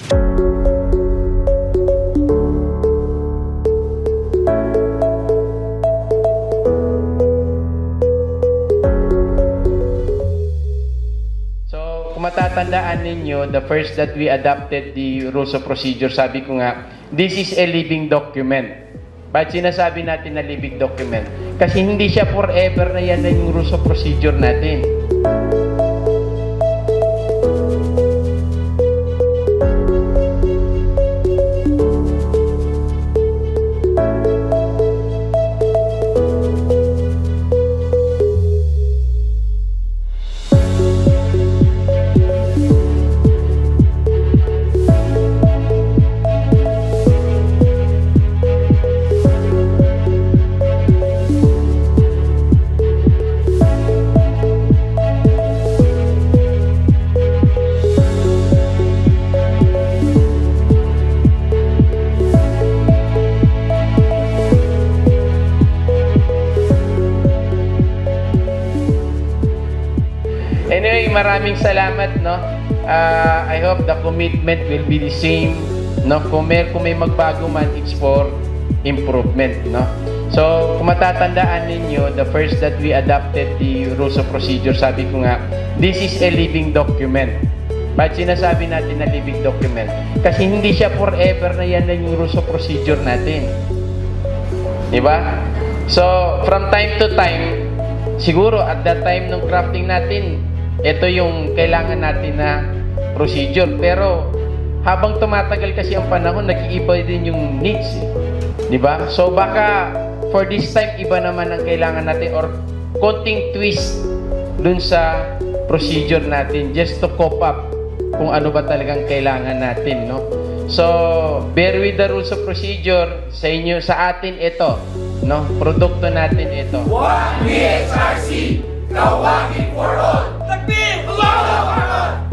Kung matatandaan ninyo, the first that we adopted the rules of procedure, sabi ko nga, this is a living document. Ba't sinasabi natin na living document? Kasi hindi siya forever na yan na yung rules of procedure natin. Anyway, maraming salamat, no? I hope the commitment will be the same, no? Kung may magbago man, it's for improvement, no? So, kung matatandaan ninyo, the first that we adopted the rules of procedure, sabi ko nga, this is a living document. Ba't sinasabi natin na living document? Kasi hindi siya forever na yan na yung rules of procedure natin. Di ba? So, from time to time, siguro at that time ng crafting natin, ito yung kailangan natin na procedure. Pero habang tumatagal kasi ang panahon, nag-iiba din yung needs. Di ba? So baka for this time, iba naman ang kailangan natin or konting twist dun sa procedure natin just to cope up kung ano ba talagang kailangan natin, no? So, bear with the rules of procedure. Sa inyo, sa atin ito, no? Produkto natin ito. One BHRC, Kawaki for all. Takbir! Allahu Akbar!